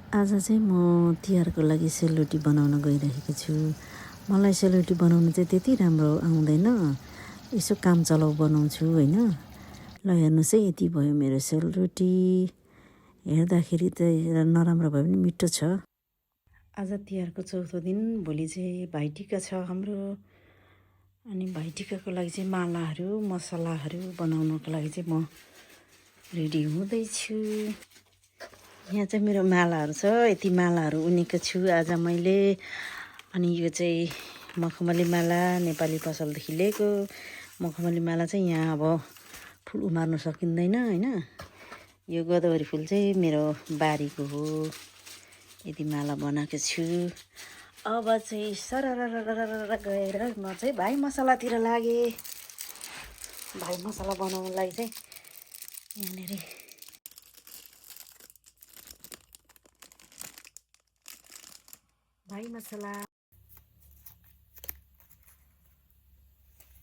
आज चाहिँ म तिहारको लागि सेलरोटी बनाउन गइरहेको छु। मलाई सेलरोटी बनाउनु चाहिँ त्यति राम्रो आउँदैन, यसो काम चलाउ बनाउँछु होइन। ल हेर्नुहोस् है, यति भयो मेरो सेलरोटी। हेर्दाखेरि त नराम्रो भए पनि मिठो छ। आज तिहारको चौथो दिन, भोलि चाहिँ भाइटिका छ हाम्रो। अनि भाइटिकाको लागि चाहिँ मालाहरू मसलाहरू बनाउनको लागि चाहिँ म रेडी हुँदैछु। यहाँ चाहिँ मेरो मालाहरू छ, यति मालाहरू उनेको छु आज मैले। अनि यो चाहिँ मखमली माला, नेपाली पसलदेखि लिएको मखमली माला चाहिँ यहाँ अब फुल उमार्नु सकिँदैन होइन। यो गोदावरी फुल चाहिँ मेरो बारीको हो, यति माला बनाएको छु। अब चाहिँ सरररररर गएर म चाहिँ भाइ मसलातिर लागेँ। भाइ मसला बनाउनलाई चाहिँ यहाँनिर भाइ मसला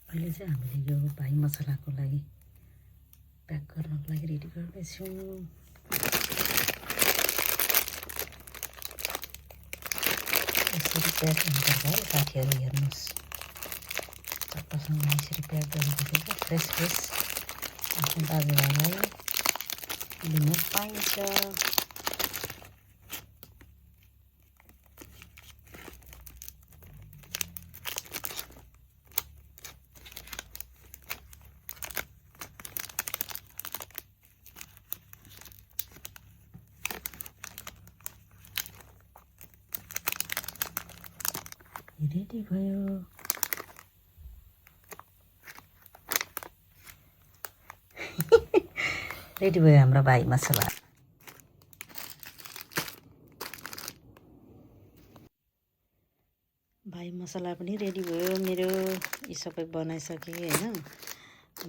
अहिले चाहिँ हामीले यो भाइ मसलाको लागि प्याक गर्नको लागि रेडी गर्दैछौँ। यसरी प्याक हुनुपर्छ है साथीहरू, हेर्नुहोस् चक्कसँग यसरी प्याक गरेपछि चाहिँ फ्रेस फ्रेस आफ्नो दाजुभाइलाई लिन पाइन्छ। रेडी भयो। रेडी भयो हाम्रो भाइ मसला। भाइ मसला पनि रेडी भयो मेरो। यी सबै बनाइसकेँ होइन।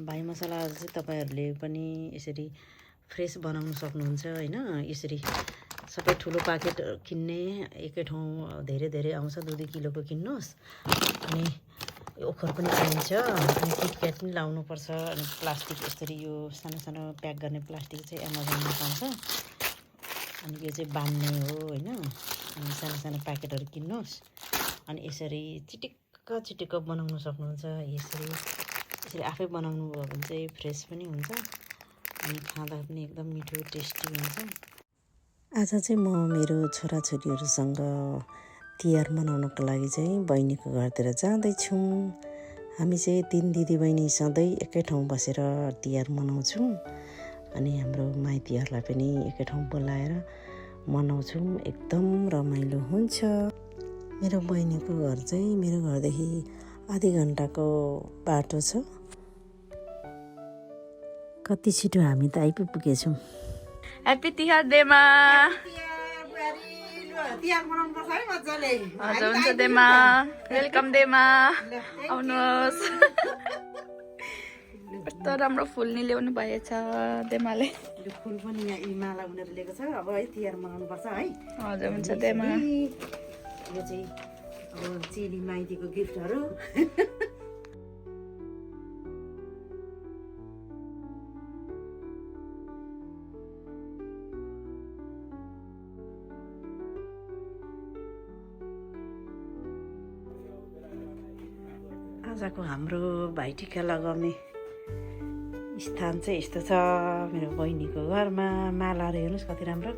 भाइ मसला चाहिँ तपाईँहरूले पनि यसरी फ्रेस बनाउनु सक्नुहुन्छ होइन। यसरी सबै ठुलो प्याकेट किन्ने एकै ठाउँ धेरै धेरै आउँछ, 2-2 किलोको किन्नुहोस्। अनि ओखर पनि चाहिन्छ, अनि किटक्याट पनि लाउनुपर्छ। अनि प्लास्टिक यसरी यो सानो सानो प्याक गर्ने प्लास्टिक चाहिँ एमाजोनमा पाउँछ। अनि यो चाहिँ बान्ने हो होइन। अनि सानो सानो प्याकेटहरू किन्नुहोस्। अनि यसरी चिटिक्क चिटिक्क बनाउनु सक्नुहुन्छ। यसरी आफै बनाउनु भयो भने चाहिँ फ्रेस पनि हुन्छ, अनि खाँदा पनि एकदम मिठो टेस्टी हुन्छ। आज चाहिँ म मेरो छोराछोरीहरूसँग तिहार मनाउनको लागि चाहिँ बहिनीको घरतिर जाँदैछौँ। हामी चाहिँ 3 दिदीबहिनी सधैँ एकै ठाउँ बसेर तिहार मनाउँछौँ। अनि हाम्रो माइतीहरूलाई पनि एकै ठाउँ बोलाएर मनाउँछौँ, एकदम रमाइलो हुन्छ। मेरो बहिनीको घर चाहिँ मेरो घरदेखि आधी घन्टाको बाटो छ। कति छिटो हामी त आइपुगेछौँ। ह्याप्पी तिहार देमा। हजुर हुन्छ देमा, वेलकम देमा, आउनुहोस्। कस्तो राम्रो फुल नि ल्याउनु भएछ देमाले। यो फुल पनि यहाँ माला उनीहरू लिएको छ। अब है तिहार मनाउनुपर्छ है। हजुर हुन्छ देमा। यो चाहिँ अब चेली माइतीको गिफ्टहरू। आजको हाम्रो भाइटिका लगाउने स्थान चाहिँ यस्तो छ, मेरो बहिनीको घरमा। मालाहरू हेर्नुहोस् कति राम्रो।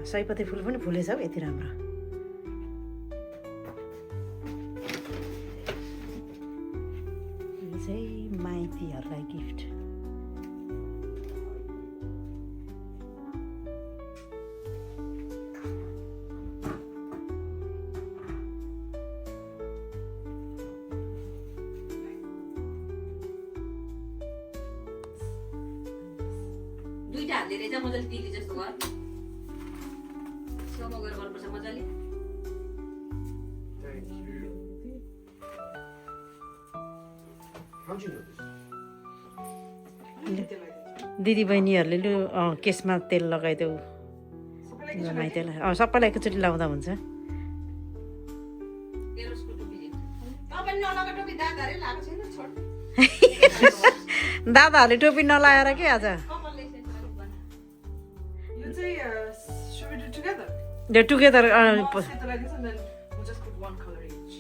सयपत्री फुल पनि फुलेछ हौ, यति राम्रो। यो चाहिँ माइतीहरूलाई गिफ्ट। दुईटा हातले रहेछ मजाले तिली जस्तो गर। समो गरेर गर्नुपर्छ मजाले। दिदीबहिनीहरूले लु केसमा तेल लगाइदेऊ माइतीलाई। सबैलाई एकैचोटि लाउँदा हुन्छ। दादाहरूले टोपी नलाएर के आज? यो चाहिँ we do it together? They're together. I'll say the leggings and then we'll just put one color each.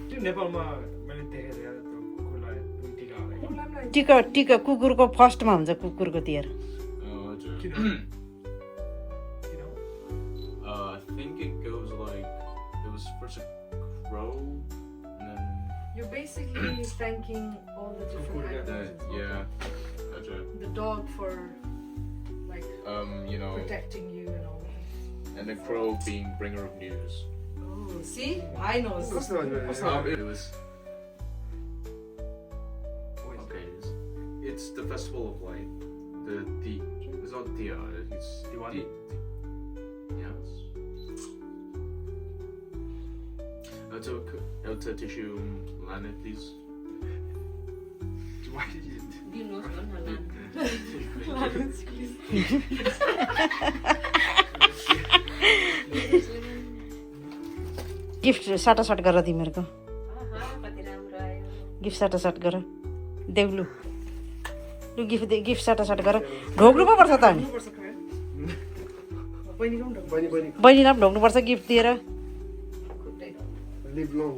त्यो नेपालमा मैले देखेको थिएँ त्यो कुकुरलाई टिका हालेको टिका टिका कुकुरको फर्स्टमा हुन्छ कुकुरको तिहार किन I think it goes like it was first a crow and then You're basically thanking all the different animals. gotcha. The dog for like You know, protecting you and all that. and the crow being bringer of news. Oh, see? I know. कस्तो भयो It was okay. It's the festival of light. It's not Dia. It's Diwali? Yes. To tissue line it, please. दिनुहोस् भन्न लानु gift साटासाट गर तिमीहरूको कति राम्रो आयो गिफ्ट साटासाट गर देउलु लु गिफ्ट साटासाट गर ढोग्नु पो पर्छ त हामी बहिनी बहिनी बहिनीलाई पनि ढोग्नुपर्छ गिफ्ट दिएर लिभ लङ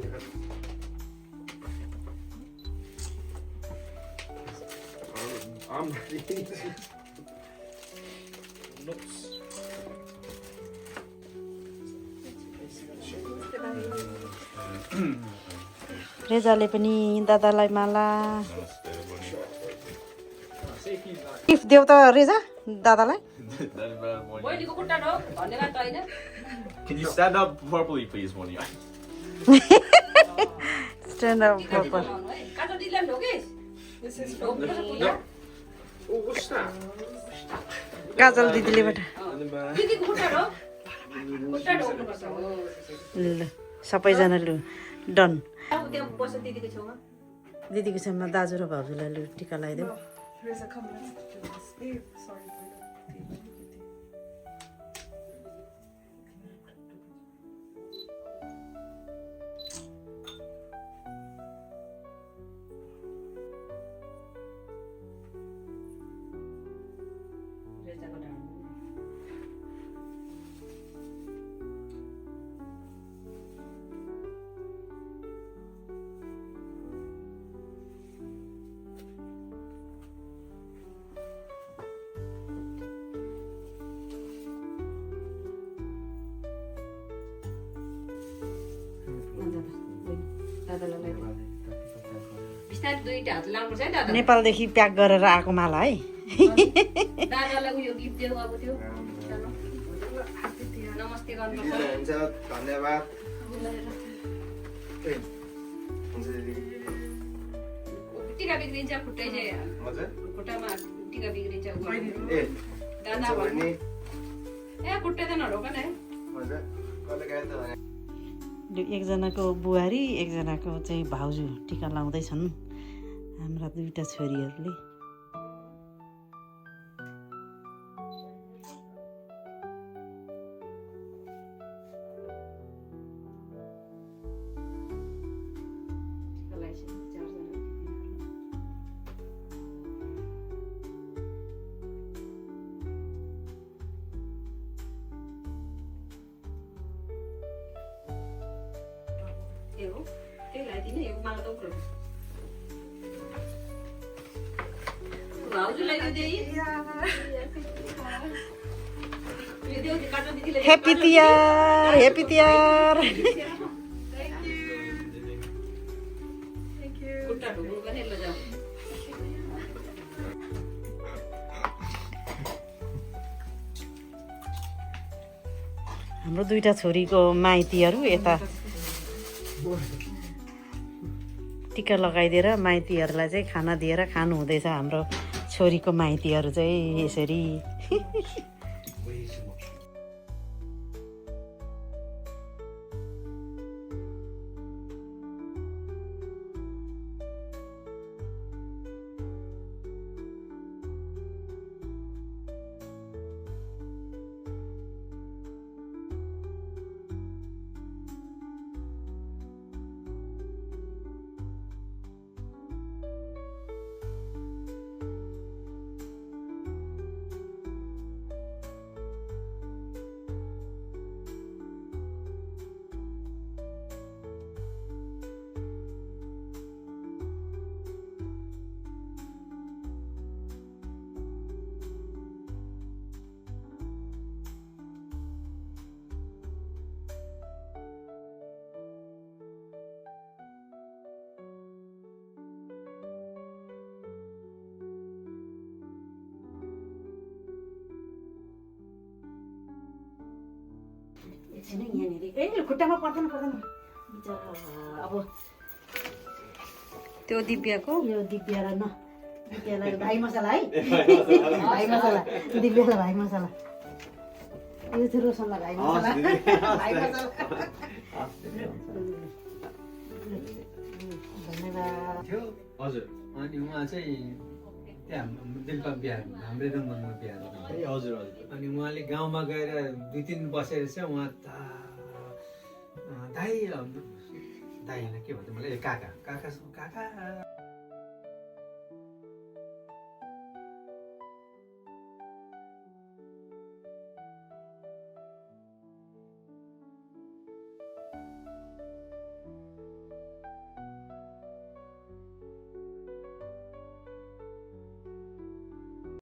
रेजाले पनि दादालाई माला गिफ्ट देऊ त रेजा दादालाई बहिनीको खुट्टा ढोक धन्यवाद त होइन Can you stand up properly, please, one of you? Stand up proper लाउनु है काँचो दिदीलाई पनि ढोकिस् ढोक्नुपर्छ खुट्टा काजल दिदीले बाट दिदीको खुट्टा ढोक खुट्टा ढोक्नुपर्छ हो ल सबैजना लु डन अब त्यहाँ बस्छ दिदीको छेउमा दिदीको छेउमा दाजु र भाउजूलाई लु टिका लगाइदेऊ Here's a couple of this. Sorry for that. रेजाको ढाड दादालाई बिस्तारै दुईटा हात लानुपर्छ है दादा नेपालदेखि प्याक गरेर आएको माला है दादालाई उयो गिफ्ट दियो अब त्यो नमस्ते गर्नुपर्छ हुन्छ धन्यवाद टिका बिग्रिन्छ खुट्टै चाहिँ हजुर खुट्टामा टिका बिग्रिन्छ ए दादा भन्नु ए खुट्टा त नढोक न है हजुर कसले गायो त भने लु एकजनाको बुहारी एकजनाको चाहिँ भाउजू टिका लाउँदैछन् हाम्रा दुईटा छोरीहरूले हो त्यही लगाइदिने यो माला त उक्रो भाउजूलाई यो देऊ यो देऊ काटो दिदीले हेप्पी तिहार हेप्पी तिहार खुट्टा ढोक्नु पनि ल जाऊ हाम्रो दुईटा छोरीको माइतीहरू यता टिका लगाइदिएर माइतीहरूलाई चाहिँ खाना दिएर खानु हुँदैछ हाम्रो छोरीको माइतीहरू चाहिँ यसरी एकछिन है यहाँनिर ए खुट्टामा पर्दैन बिचरा अब त्यो दिव्याको यो दिव्यालाई दिव्यालाई भाइ मसला है भाइ मसला दिव्यालाई भाइ मसला यो चाहिँ रोशनलाई भाइ मसला भाइ मसला धन्यवाद थियो हजुर अनि उहाँ चाहिँ त्यहाँ दिलपा बिहार हाम्रै रङ्गनमा बिहार ए हजुर हजुर अनि उहाँले गाउँमा गएर 2-3 बसेर चाहिँ उहाँ दाइ दाइ होइन के भन्छ मलाई काका